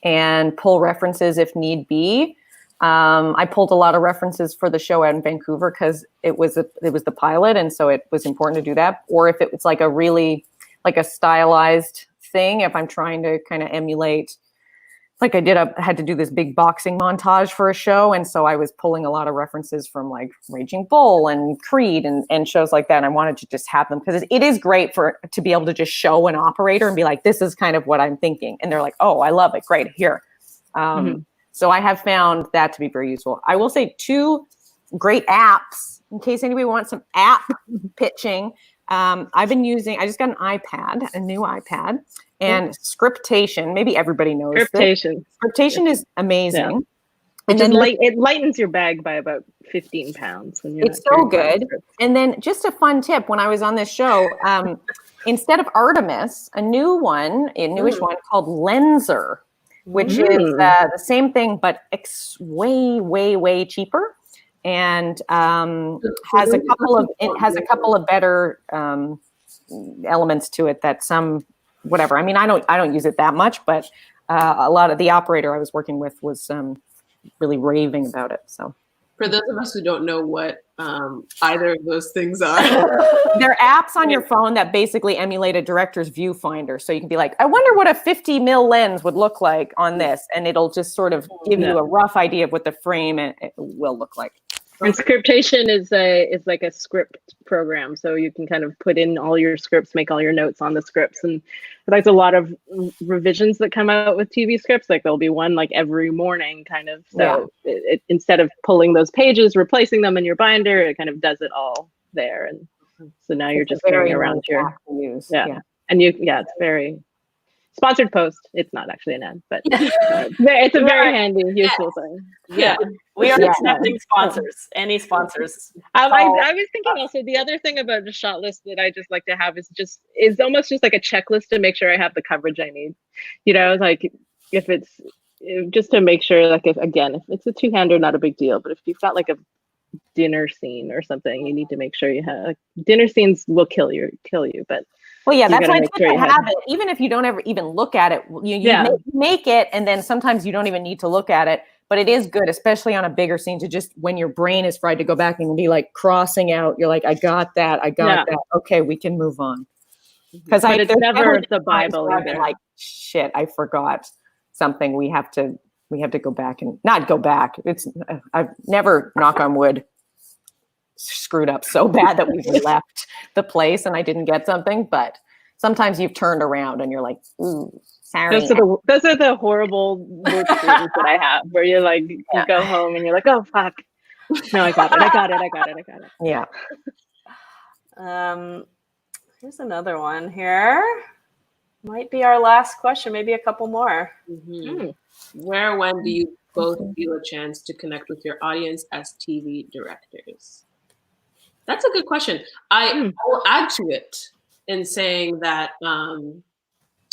and pull references if need be. I pulled a lot of references for the show out in Vancouver because it was the pilot, and so it was important to do that. Or if it's like a really like a stylized thing, if I'm trying to kind of emulate, like I had to do this big boxing montage for a show, and so I was pulling a lot of references from like Raging Bull and Creed and shows like that. And I wanted to just have them because it is great to be able to just show an operator and be like, this is kind of what I'm thinking, and they're like, oh, I love it, great, here. So I have found that to be very useful. I will say 2 great apps in case anybody wants some app pitching. I just got an iPad, a new iPad, and Scriptation. Maybe everybody knows Scriptation. Scriptation is amazing. Yeah. It lightens your bag by about 15 pounds. It's so good. And then just a fun tip, when I was on this show, instead of Artemis, a newish one called Lenser, which is the same thing, but way, way, way cheaper. And has a couple of better elements to it that whatever. I mean, I don't use it that much, but a lot of the operator I was working with was really raving about it. So for those of us who don't know what either of those things are, they're apps on your phone that basically emulate a director's viewfinder. So you can be like, I wonder what a 50 mil lens would look like on this, and it'll just sort of give you a rough idea of what the frame it will look like. And Scriptation is like a script program, so you can kind of put in all your scripts, make all your notes on the scripts, and there's a lot of revisions that come out with TV scripts. Like there'll be one like every morning, kind of. So it instead of pulling those pages, replacing them in your binder, it kind of does it all there, and so now you're just carrying around your and it's very. Sponsored post. It's not actually an ad, but it's a very handy, useful thing. Yeah, we are accepting sponsors. Any sponsors? I was thinking also the other thing about the shot list that I just like to have is almost just like a checklist to make sure I have the coverage I need. Like if it's just to make sure, like if it's a 2-hander, not a big deal. But if you've got like a dinner scene or something, you need to make sure you have. Like, dinner scenes will kill you, but. Well, yeah, that's why it's good to have it. Even if you don't ever even look at it, you make it, and then sometimes you don't even need to look at it. But it is good, especially on a bigger scene, to just when your brain is fried to go back and be like crossing out. You're like, I got that. Okay, we can move on. Because it's never the Bible. I've been like, shit, I forgot something. We have to go back and not go back. I've never, knock on wood, screwed up so bad that we've left the place and I didn't get something, but sometimes you've turned around and you're like, ooh, sorry. Those are the horrible work scenes that I have where you're like, you go home and you're like, oh fuck. No, I got it. Yeah. Here's another one here. Might be our last question, maybe a couple more. Where, when do you both feel a chance to connect with your audience as TV directors? That's a good question. I will add to it in saying that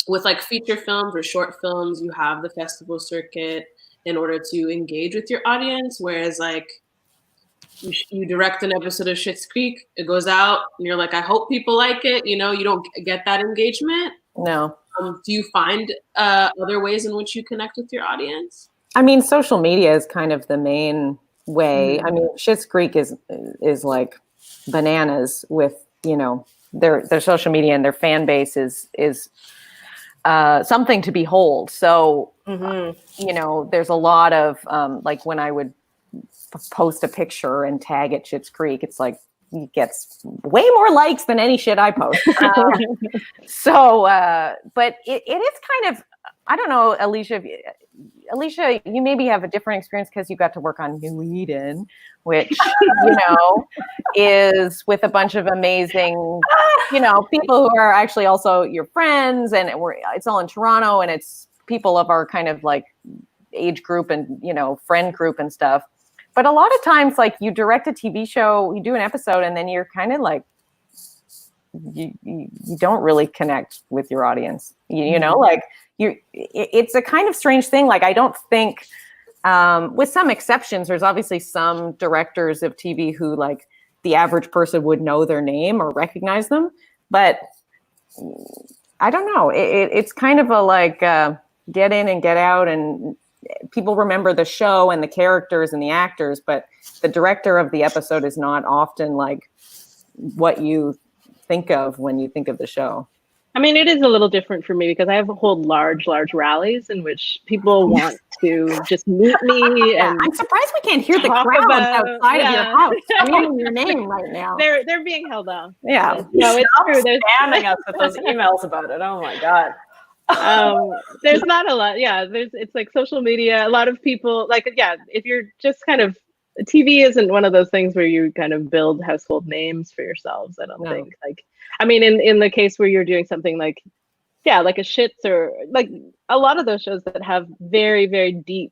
with like feature films or short films, you have the festival circuit in order to engage with your audience. Whereas like you direct an episode of Schitt's Creek, it goes out and you're like, I hope people like it. You know, you don't get that engagement. No. Do you find other ways in which you connect with your audience? I mean, social media is kind of the main way. I mean, Schitt's Creek is like bananas with, you know, their social media, and their fan base is something to behold. So, you know, there's a lot of like when I would post a picture and tag it Schitt's Creek, it's like it gets way more likes than any shit I post. But it is kind of, I don't know, Aleysa, you maybe have a different experience because you got to work on New Eden, which, you know, is with a bunch of amazing, you know, people who are actually also your friends, and it's all in Toronto, and it's people of our kind of like age group and, you know, friend group and stuff. But a lot of times, like, you direct a TV show, you do an episode, and then you're kind of like, you don't really connect with your audience. You know, like it's a kind of strange thing. Like, I don't think, with some exceptions, there's obviously some directors of TV who, like, the average person would know their name or recognize them. But I don't know. It's kind of a like get in and get out, and people remember the show and the characters and the actors, but the director of the episode is not often like what you think of when you think of the show. I mean, it is a little different for me because I have hold large rallies in which people want to just meet me. And I'm surprised we can't hear the crowd outside of your house. I'm hearing your name right now. They're being held off. Yeah. No, it's true. They're spamming us with those emails about it. Oh my God. There's not a lot. Yeah. It's like social media. A lot of people like, yeah, if you're just kind of, TV isn't one of those things where you kind of build household names for yourselves. I don't think. Like, I mean, in the case where you're doing something like, yeah, like a Schitt's, or like a lot of those shows that have very, very deep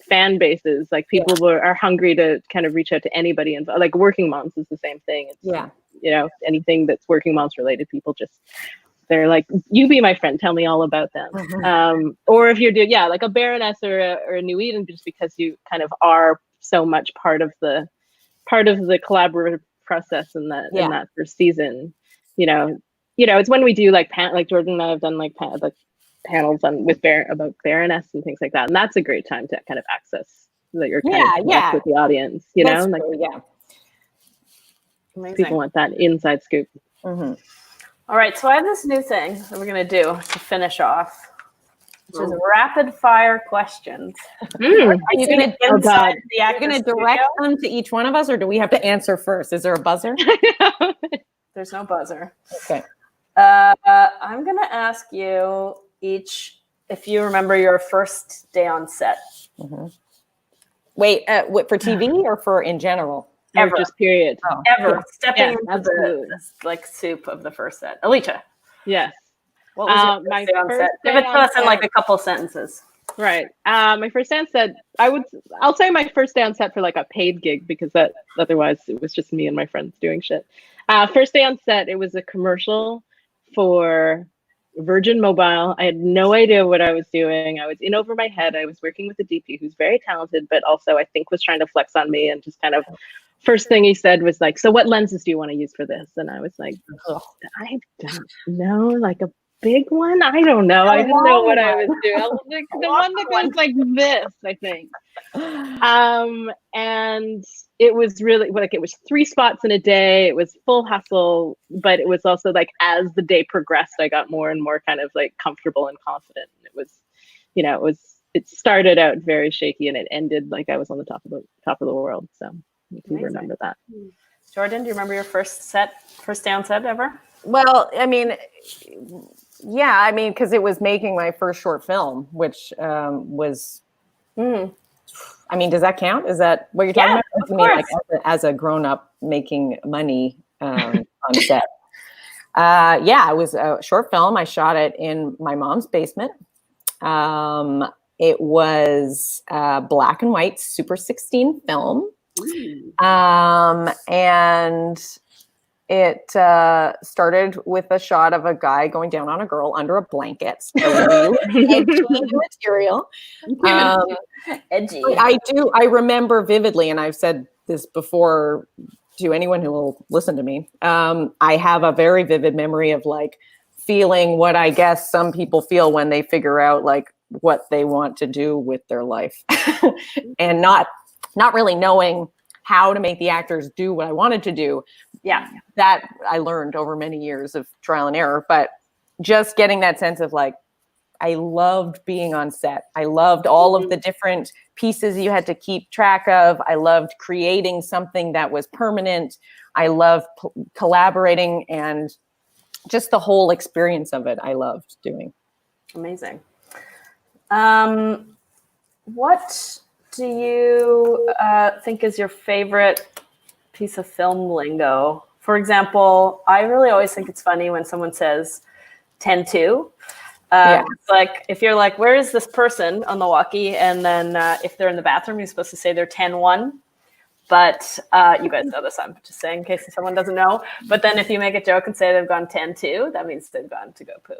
fan bases, like people are hungry to kind of reach out to anybody. And like Working Moms is the same thing. It's, you know, anything that's Working Moms related, people just, they're like, you be my friend, tell me all about them. Or if you're doing, like a Baroness or a New Eden, just because you kind of are so much part of the collaborative process in that first season. You know, it's when we do like Jordan and I have done like panels about Baroness and things like that, and that's a great time to kind of access that you're kind of connect with the audience. You know, like people want that inside scoop. All right, so I have this new thing that we're gonna do to finish off, which is rapid fire questions. Are you going to direct them to each one of us, or do we have to answer first? Is there a buzzer? There's no buzzer. Okay. I'm going to ask you each if you remember your first day on set. Wait, for TV or for in general? Ever. Just period. Ever. Stepping into the like soup of the first set. Aleysa. Yes. What was your first day on set? Give it to us in like a couple sentences. Right. My first day on set, I'll say my first day on set for like a paid gig, because that otherwise it was just me and my friends doing shit. First day on set, it was a commercial for Virgin Mobile. I had no idea what I was doing. I was in over my head. I was working with a DP who's very talented, but also I think was trying to flex on me, and just kind of first thing he said was like, so what lenses do you want to use for this? And I was like, I don't know, like a big one? I don't know. I didn't know what I was doing. The one that goes like this, I think. And it was really like, it was 3 spots in a day. It was full hustle, but it was also like, as the day progressed, I got more and more kind of like comfortable and confident. And it was, you know, it started out very shaky, and it ended like I was on the top of the world. So if you remember that. Jordan, do you remember your first day on set ever? Well, I mean, because it was making my first short film, which was, I mean, does that count? Is that what you're talking about? Of course. Like as a grown-up making money on set. It was a short film. I shot it in my mom's basement. It was black and white Super 16 film. And it started with a shot of a guy going down on a girl under a blanket. So edgy material. Edgy. I remember vividly, and I've said this before to anyone who will listen to me. I have a very vivid memory of like feeling what I guess some people feel when they figure out like what they want to do with their life and not really knowing how to make the actors do what I wanted to do. Yeah. That I learned over many years of trial and error, but just getting that sense of like, I loved being on set. I loved all of the different pieces you had to keep track of. I loved creating something that was permanent. I loved collaborating and just the whole experience of it. I loved doing. Amazing. What do you think is your favorite piece of film lingo? For example, I really always think it's funny when someone says 10-2. It's like, if you're like, where is this person on the walkie? And then if they're in the bathroom, you're supposed to say they're 10-1. But you guys know this, I'm just saying in case someone doesn't know. But then if you make a joke and say they've gone 10-2, that means they've gone to go poo.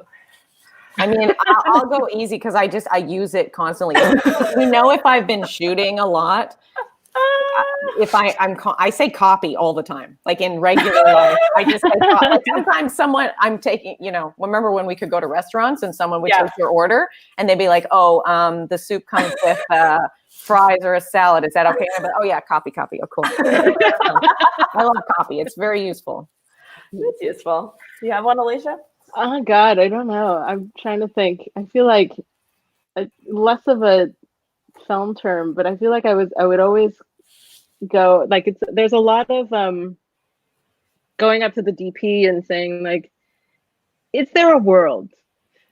I mean, I'll go easy because I use it constantly. We know if I've been shooting a lot, if I say copy all the time, like in regular life. I just say copy. Sometimes I'm taking, remember when we could go to restaurants and someone would take your order and they'd be like, oh, the soup comes with fries or a salad. Is that okay? But, oh yeah, copy. Oh, cool. I love copy. It's very useful. It's useful. Do you have one, Aleysa? Oh God, I don't know. I'm trying to think. I feel like less of a film term, but I feel like I would always go like there's a lot of going up to the DP and saying like, is there a world?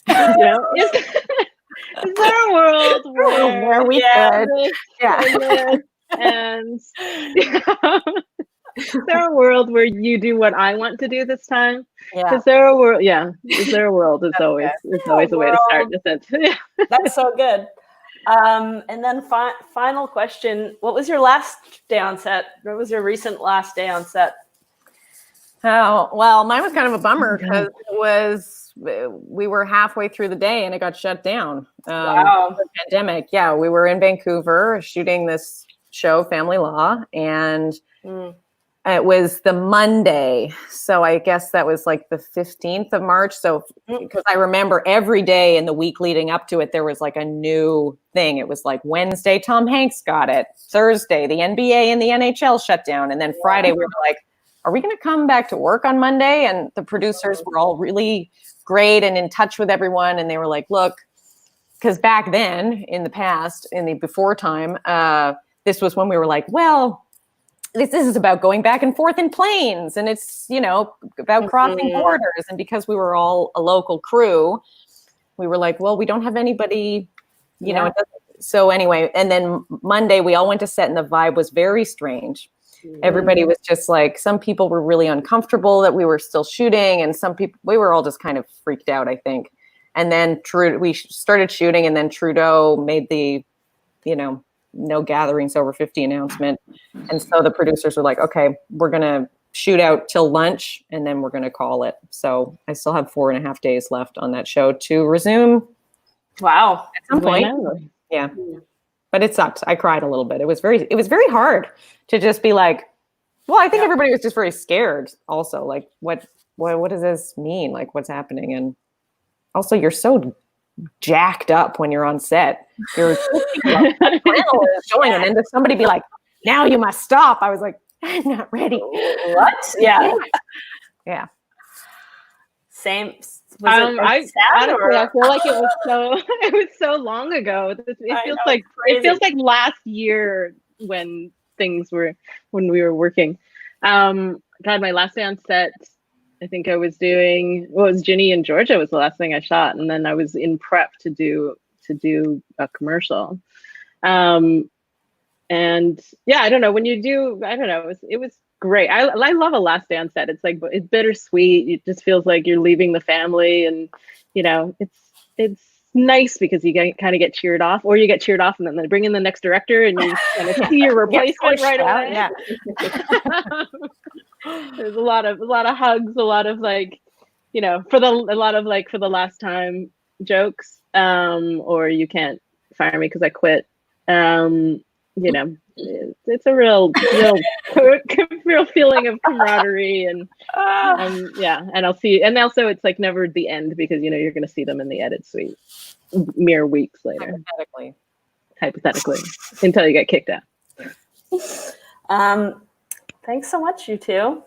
Is there a world where we could? Yeah. And is there a world where you do what I want to do this time? Yeah. Is there a world? Yeah. Is there a world? It's always a way to start the sentence. That's so good. And then final question. What was your last day on set? What was your recent last day on set? Oh, well, mine was kind of a bummer because we were halfway through the day and it got shut down. Wow. The pandemic. Yeah. We were in Vancouver shooting this show, Family Law, and it was the Monday. So I guess that was like the 15th of March. So because I remember every day in the week leading up to it, there was like a new thing. It was like Wednesday, Tom Hanks got it. Thursday, the NBA and the NHL shut down. And then Friday, we were like, are we going to come back to work on Monday? And the producers were all really great and in touch with everyone. And they were like, look, because back then in the past, in the before time, this was when we were like, well, this is about going back and forth in planes. And it's, about crossing borders. And because we were all a local crew, we were like, well, we don't have anybody, So anyway, and then Monday we all went to set and the vibe was very strange. Everybody was just like, some people were really uncomfortable that we were still shooting. And some people, we were all just kind of freaked out, I think. And then we started shooting and then Trudeau made the, no gatherings over 50 announcement. And so the producers were like, okay, we're going to shoot out till lunch and then we're going to call it. So I still have 4.5 days left on that show to resume. Wow. At some point. Yeah. But it sucked. I cried a little bit. It was very hard to just be like, well, I think everybody was just very scared also. Like, what does this mean? Like, what's happening? And also you're so jacked up when you're on set. You're going, and then somebody be like, now you must stop. I was like, I'm not ready. What? Yeah. Yeah. Same. I feel like it was so long ago. It feels like last year when we were working. God, my last day on set, I think I was doing Ginny and Georgia was the last thing I shot, and then I was in prep to do a commercial. And yeah, I don't know, it was great. I love a last day on set. It's like, it's bittersweet. It just feels like you're leaving the family, and it's nice because you kind of get cheered off, or you get cheered off and then they bring in the next director and you kind of see your replacement right away. Yeah. There's a lot of hugs, a lot of like, you know, for the last time jokes, or you can't fire me because I quit. You know, it's a real feeling of camaraderie and yeah. And I'll see, and also it's like never the end because you know you're going to see them in the edit suite mere weeks later, hypothetically, until you get kicked out. Thanks so much, you two.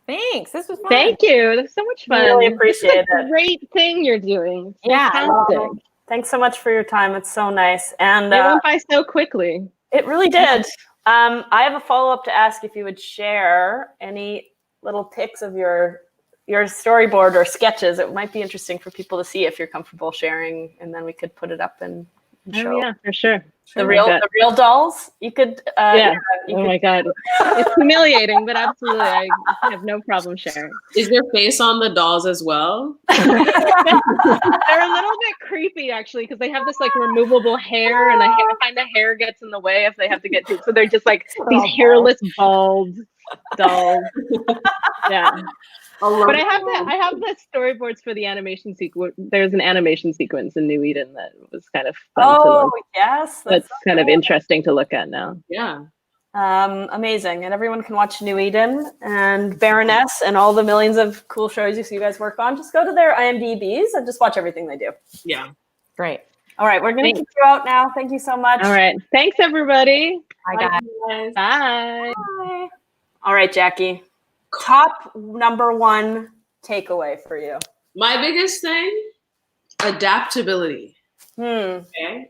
Thanks. This was fun. Thank you. That was so much fun. Really appreciate it. Great thing you're doing. Yeah. Fantastic. Thanks so much for your time. It's so nice. And it went by so quickly. It really did. I have a follow-up to ask if you would share any little pics of your storyboard or sketches. It might be interesting for people to see if you're comfortable sharing, and then we could put it up and show. Oh, yeah, for sure. The real dolls. You could. My God, it's humiliating, but absolutely, I have no problem sharing. Is your face on the dolls as well? They're a little bit creepy actually because they have this like removable hair, and the hair gets in the way if they have to get to. So they're just like these hairless, bald dolls. Yeah. But I have the storyboards for the animation sequence. There's an animation sequence in New Eden that was kind of fun to look. Yes, that's kind of interesting to look at now. Yeah. Amazing. And everyone can watch New Eden and Baroness and all the millions of cool shows you guys work on. Just go to their IMDb's and just watch everything they do. Yeah. Great. All right, we're going to kick you out now. Thank you so much. All right. Thanks, everybody. Bye, guys. Bye. Bye. All right, Jackie. Top number one takeaway for you. My biggest thing, adaptability. Okay.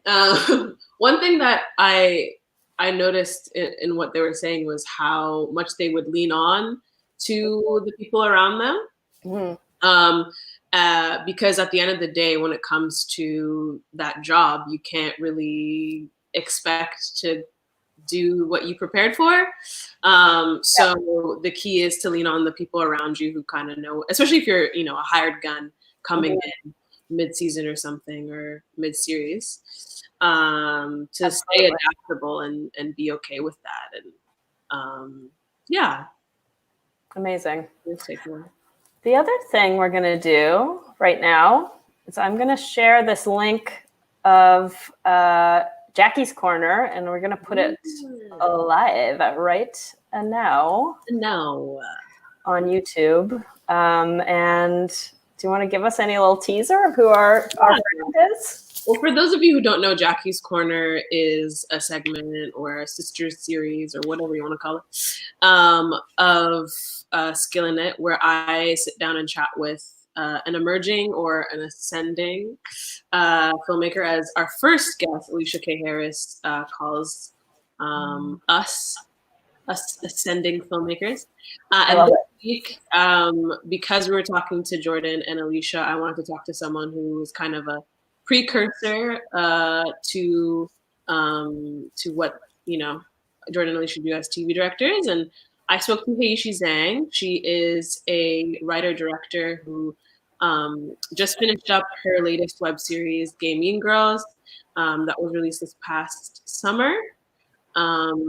One thing that I noticed in what they were saying was how much they would lean on to the people around them. Because at the end of the day, when it comes to that job, you can't really expect to do what you prepared for. So the key is to lean on the people around you who kind of know, especially if you're, a hired gun coming in mid-season or something or mid-series, to stay adaptable and be okay with that. And yeah. Amazing. The other thing we're going to do right now is I'm going to share this link of Jackie's Corner, and we're going to put it live right now on YouTube. And do you want to give us any little teaser of who our friend is? Well, for those of you who don't know, Jackie's Corner is a segment or a sister series or whatever you want to call it, of Skillin It, where I sit down and chat with an emerging or an ascending filmmaker, as our first guest, Aleysa K. Harris, calls us ascending filmmakers. And this week, because we were talking to Jordan and Aleysa, I wanted to talk to someone who was kind of a precursor to what Jordan and Aleysa do as TV directors. And I spoke to Heishi Zhang. She is a writer-director who just finished up her latest web series, Gay Mean Girls, that was released this past summer.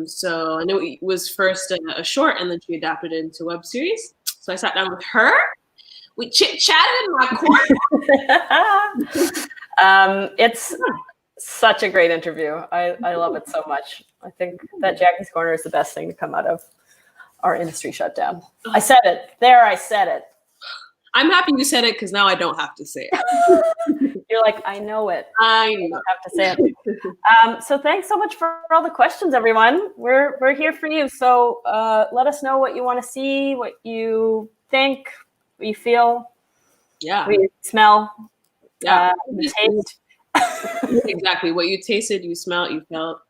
So I know it was first a short, and then she adapted it into a web series. So I sat down with her. We chit-chatted in my corner. It's such a great interview. I love it so much. I think that Jackie's Corner is the best thing to come out of our industry shutdown. I said it. There, I said it. I'm happy you said it because now I don't have to say it. You're like, I know it. I don't have to say it. So thanks so much for all the questions, everyone. We're here for you. So let us know what you want to see, what you think, what you feel, what you smell, you taste. Exactly. What you tasted, you smelled, you felt.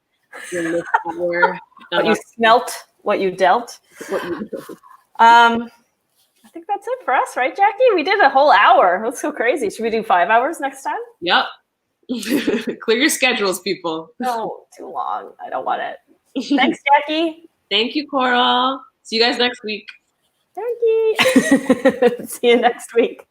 What you smelt, what you dealt. I think that's it for us, right, Jackie? We did a whole hour. That's so crazy. Should we do 5 hours next time? Yep. Clear your schedules, people. No, too long. I don't want it. Thanks, Jackie. Thank you, Coral. See you guys next week. Thank you. See you next week.